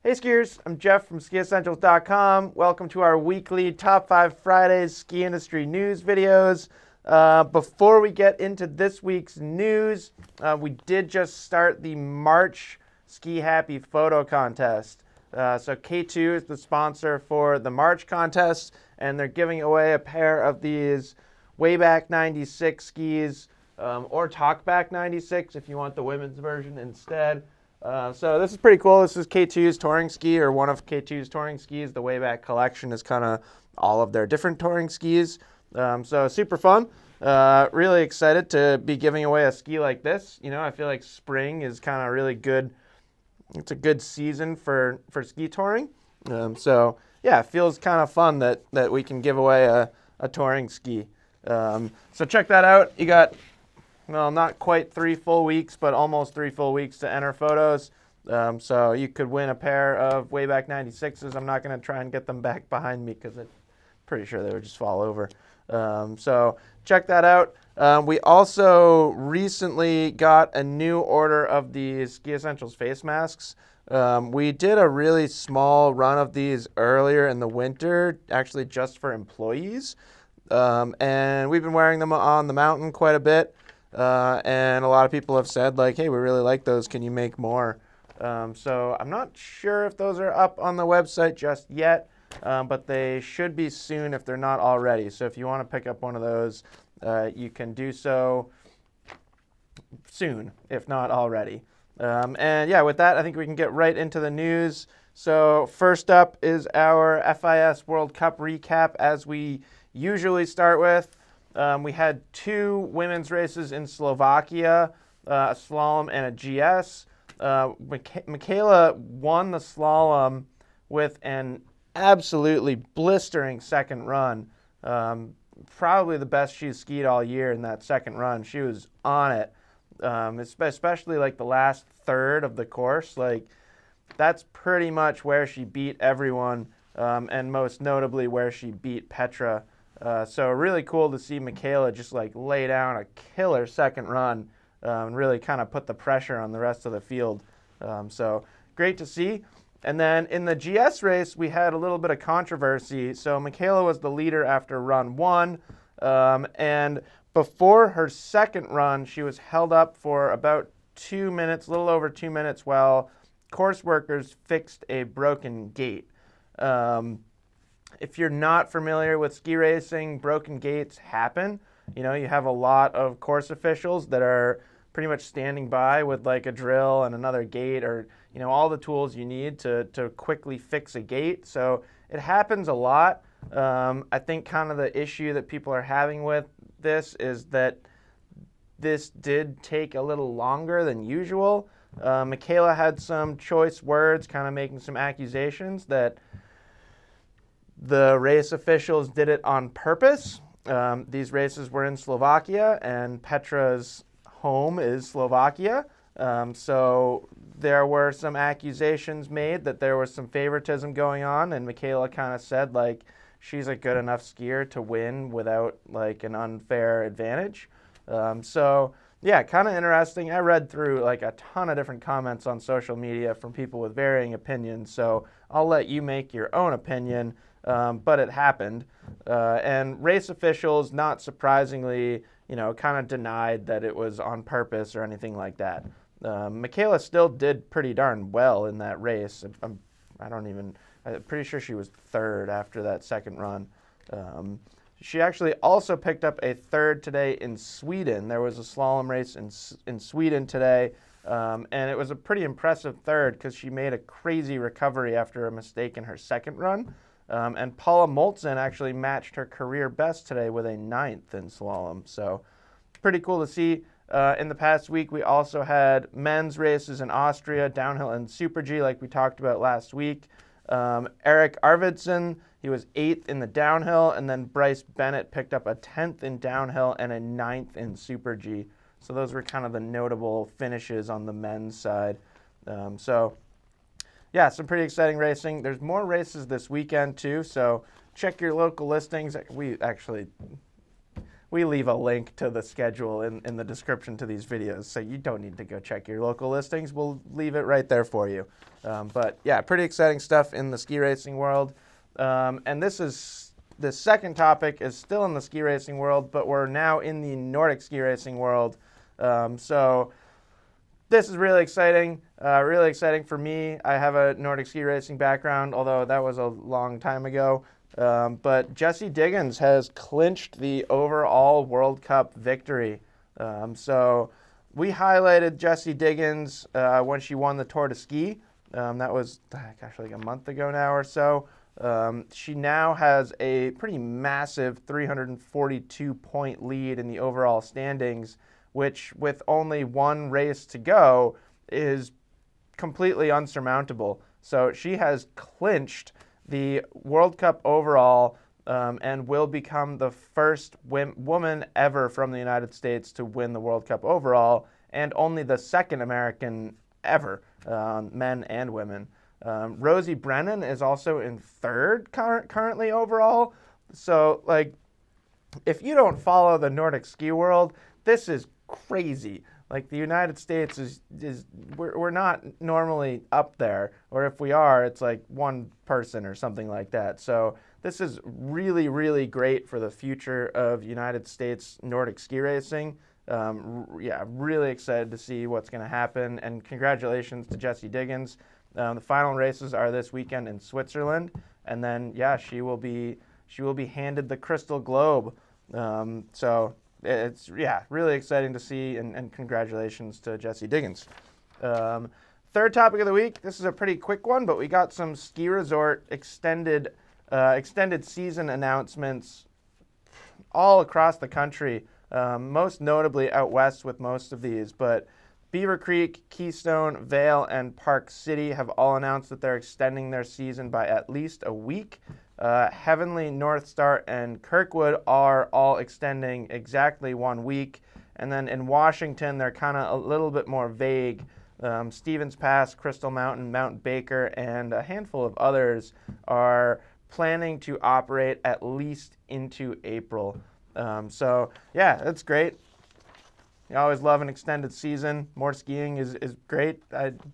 Hey skiers, I'm Jeff from Skiessentials.com. Welcome to our weekly Top 5 Fridays ski industry news videos. Before we get into this week's news, we did just start the March Ski Happy Photo Contest. So K2 is the sponsor for the March contest, and they're giving away a pair of these Wayback 96 skis, or Talkback 96 if you want the women's version instead. So this is pretty cool. This is K2's touring ski, or one of K2's touring skis. The Wayback collection is kind of all of their different touring skis. So super fun. Really excited to be giving away a ski like this. You know, I feel like spring is kind of really good. It's a good season for ski touring. So yeah, it feels kind of fun that we can give away a touring ski. So check that out. You got, well, not quite 3 full weeks, but almost 3 full weeks to enter photos. So you could win a pair of Wayback 96s. I'm not going to try and get them back behind me because I'm pretty sure they would just fall over. So check that out. We also recently got a new order of these Ski Essentials face masks. We did a really small run of these earlier in the winter, actually just for employees. And we've been wearing them on the mountain quite a bit. And a lot of people have said, like, hey, we really like those. Can you make more? So I'm not sure if those are up on the website just yet, but they should be soon if they're not already. So if you want to pick up one of those, you can do so soon, if not already. And yeah, with that, I think we can get right into the news. So first up is our FIS World Cup recap, as we usually start with. We had 2 women's races in Slovakia, a slalom and a GS. Michaela won the slalom with an absolutely blistering second run. Probably the best she's skied all year in that second run. She was on it, especially like the last third of the course. Like, that's pretty much where she beat everyone, and most notably where she beat Petra. So really cool to see Michaela just like lay down a killer second run, and really kind of put the pressure on the rest of the field. So great to see. And then in the GS race, we had a little bit of controversy. So Michaela was the leader after run 1, and before her second run, she was held up for about 2 minutes, a little over 2 minutes, while course workers fixed a broken gate. If you're not familiar with ski racing, broken gates happen. You know, you have a lot of course officials that are pretty much standing by with like a drill and another gate, or, you know, all the tools you need to quickly fix a gate. So it happens a lot. I think kind of the issue that people are having with this is that this did take a little longer than usual. Michaela had some choice words, kind of making some accusations that the race officials did it on purpose. These races were in Slovakia, and Petra's home is Slovakia. So there were some accusations made that there was some favoritism going on, and Michaela kind of said, like, she's a good enough skier to win without, like, an unfair advantage. So yeah, kind of interesting. I read through like a ton of different comments on social media from people with varying opinions, so I'll let you make your own opinion. But it happened, and race officials, not surprisingly, you know, kind of denied that it was on purpose or anything like that. Michaela still did pretty darn well in that race. I'm pretty sure she was 3rd after that second run. She actually also picked up a 3rd today in Sweden. There was a slalom race in Sweden today, and it was a pretty impressive 3rd because she made a crazy recovery after a mistake in her second run. And Paula Moltzen actually matched her career best today with a 9th in slalom. So pretty cool to see. In the past week, we also had men's races in Austria, downhill and Super G, like we talked about last week. Eric Arvidsson, he was 8th in the downhill, and then Bryce Bennett picked up a 10th in downhill and a 9th in Super G. So those were kind of the notable finishes on the men's side. So yeah, some pretty exciting racing. There's more races this weekend too, so check your local listings. We we leave a link to the schedule in the description to these videos, so you don't need to go check your local listings. We'll leave it right there for you. But yeah, pretty exciting stuff in the ski racing world. And the second topic is still in the ski racing world, but we're now in the Nordic ski racing world. So this is really exciting for me. I have a Nordic ski racing background, although that was a long time ago. But Jessie Diggins has clinched the overall World Cup victory. So we highlighted Jessie Diggins when she won the Tour de Ski. That was actually like a month ago now or so. She now has a pretty massive 342-point lead in the overall standings, which with only one race to go is completely unsurmountable. So she has clinched the World Cup overall and will become the first woman ever from the United States to win the World Cup overall, and only the second American ever, men and women. Rosie Brennan is also in third currently overall. So, like, if you don't follow the Nordic ski world, this is crazy. Like, the United States we're not normally up there, or if we are, it's like one person or something like that. So this is really, really great for the future of United States Nordic ski racing. Yeah, really excited to see what's going to happen, and congratulations to Jessie Diggins. The final races are this weekend in Switzerland, and then yeah, she will be handed the Crystal Globe. So it's really exciting to see, and congratulations to Jessie Diggins. Third topic of the week. This is a pretty quick one, but we got some ski resort extended season announcements all across the country. Most notably out west with most of these, but Beaver Creek, Keystone, Vail, and Park City have all announced that they're extending their season by at least a week. Heavenly, North Star, and Kirkwood are all extending exactly 1 week. And then in Washington, they're kind of a little bit more vague. Stevens Pass, Crystal Mountain, Mount Baker, and a handful of others are planning to operate at least into April. So yeah, that's great. You always love an extended season. More skiing is great.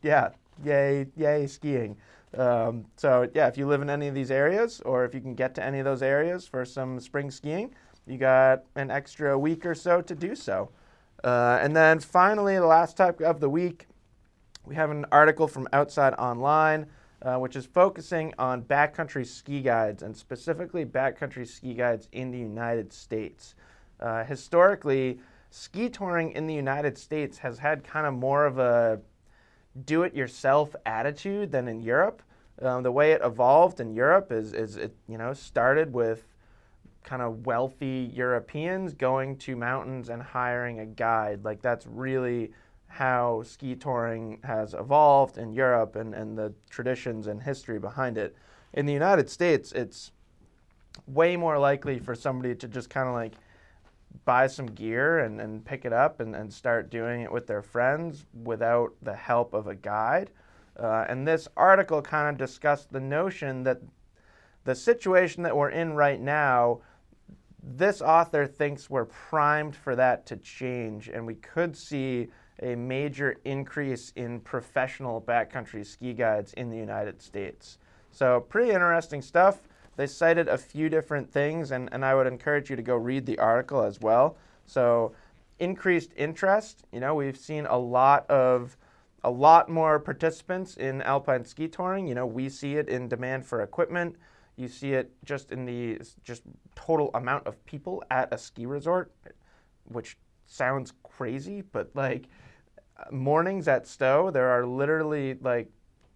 Yeah, yay skiing. So yeah, if you live in any of these areas, or if you can get to any of those areas for some spring skiing, you got an extra week or so to do so. And then finally, the last topic of the week, we have an article from Outside Online, which is focusing on backcountry ski guides, and specifically backcountry ski guides in the United States. Historically, ski touring in the United States has had kind of more of a do-it-yourself attitude than in Europe. The way it evolved in Europe is it started with kind of wealthy Europeans going to mountains and hiring a guide. Like, that's really how ski touring has evolved in Europe, and the traditions and history behind it. In the United States, it's way more likely for somebody to just kind of like buy some gear and pick it up and start doing it with their friends without the help of a guide. And this article kind of discussed the notion that the situation that we're in right now, this author thinks we're primed for that to change, and we could see a major increase in professional backcountry ski guides in the United States. So pretty interesting stuff. They cited a few different things, and I would encourage you to go read the article as well. So increased interest, we've seen a lot more participants in alpine ski touring. We see it in demand for equipment. You see it just in the total amount of people at a ski resort, which sounds crazy, but like mornings at Stowe, there are literally like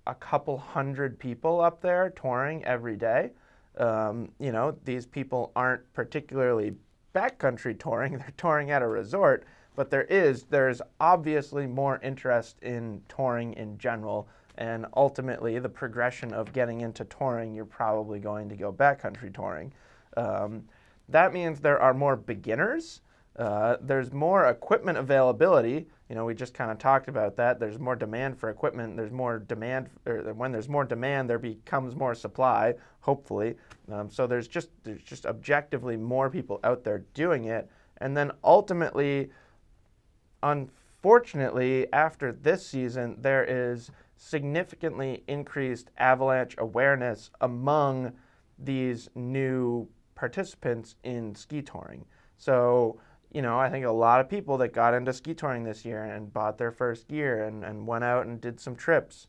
a couple hundred people up there touring every day. These people aren't particularly backcountry touring, they're touring at a resort, but there's obviously more interest in touring in general, and ultimately the progression of getting into touring, you're probably going to go backcountry touring. That means there are more beginners, there's more equipment availability. We just kind of talked about that. There's more demand for equipment. There's more demand, or when there's more demand, there becomes more supply, hopefully. So there's just objectively more people out there doing it, And then ultimately, unfortunately, after this season, there is significantly increased avalanche awareness among these new participants in ski touring. So, I think a lot of people that got into ski touring this year and bought their first gear and went out and did some trips.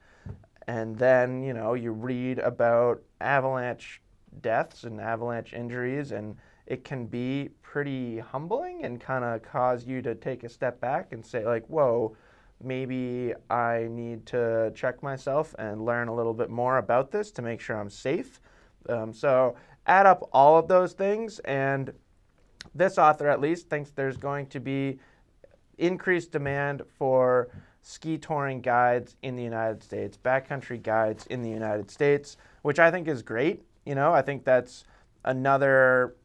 And then, you read about avalanche deaths and avalanche injuries, and it can be pretty humbling and kind of cause you to take a step back and say, like, whoa, maybe I need to check myself and learn a little bit more about this to make sure I'm safe. So add up all of those things, and this author at least thinks there's going to be increased demand for ski touring guides in the United States, backcountry guides in the United States, which I think is great. I think that's another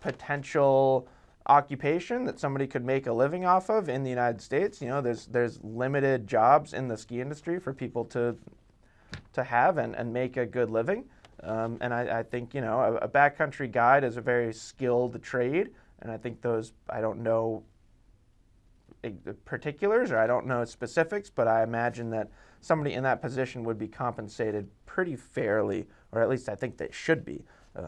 potential occupation that somebody could make a living off of in the United States. There's limited jobs in the ski industry for people to have and make a good living. And I think, a backcountry guide is a very skilled trade. And I think I don't know particulars or I don't know specifics, but I imagine that somebody in that position would be compensated pretty fairly, or at least I think they should be,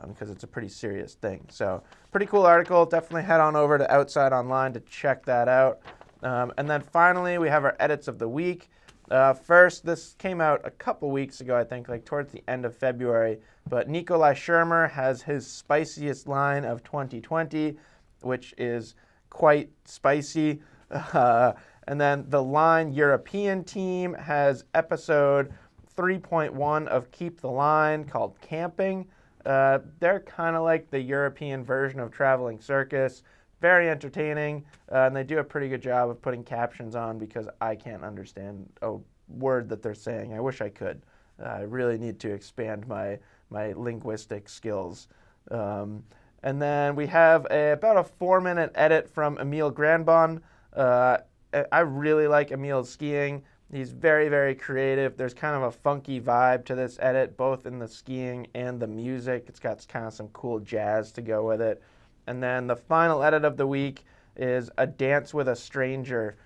because it's a pretty serious thing. So pretty cool article. Definitely head on over to Outside Online to check that out. And then finally, we have our edits of the week. First, this came out a couple weeks ago, I think, like towards the end of February, but Nikolai Schirmer has his spiciest line of 2020, which is quite spicy. And then the Line European team has episode 3.1 of Keep the Line called Camping. They're kind of like the European version of Traveling Circus. Very entertaining, and they do a pretty good job of putting captions on because I can't understand a word that they're saying. I wish I could. I really need to expand my linguistic skills. And then we have about a 4-minute edit from Emil Granbon. I really like Emil's skiing. He's very, very creative. There's kind of a funky vibe to this edit, both in the skiing and the music. It's got kind of some cool jazz to go with it. And then the final edit of the week is A Dance with a Stranger,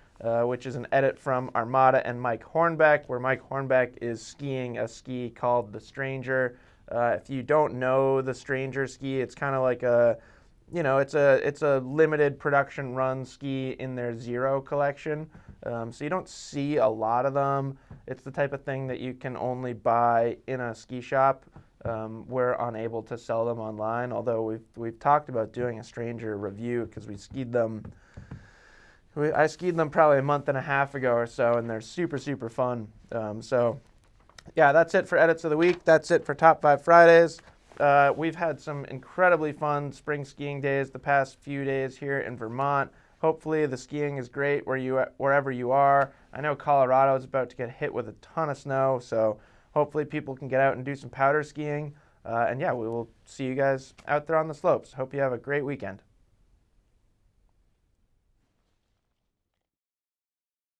which is an edit from Armada and Mike Hornbeck, where Mike Hornbeck is skiing a ski called the Stranger. If you don't know the Stranger ski, it's kind of like it's a limited production run ski in their Zero collection. So you don't see a lot of them. It's the type of thing that you can only buy in a ski shop. We're unable to sell them online, although we've talked about doing a Stranger review because we skied them. I skied them probably a month and a half ago or so, and they're super, super fun. So yeah, that's it for Edits of the Week. That's it for Top 5 Fridays. We've had some incredibly fun spring skiing days the past few days here in Vermont. Hopefully the skiing is great wherever you are. I know Colorado is about to get hit with a ton of snow, so hopefully people can get out and do some powder skiing. And yeah, we will see you guys out there on the slopes. Hope you have a great weekend.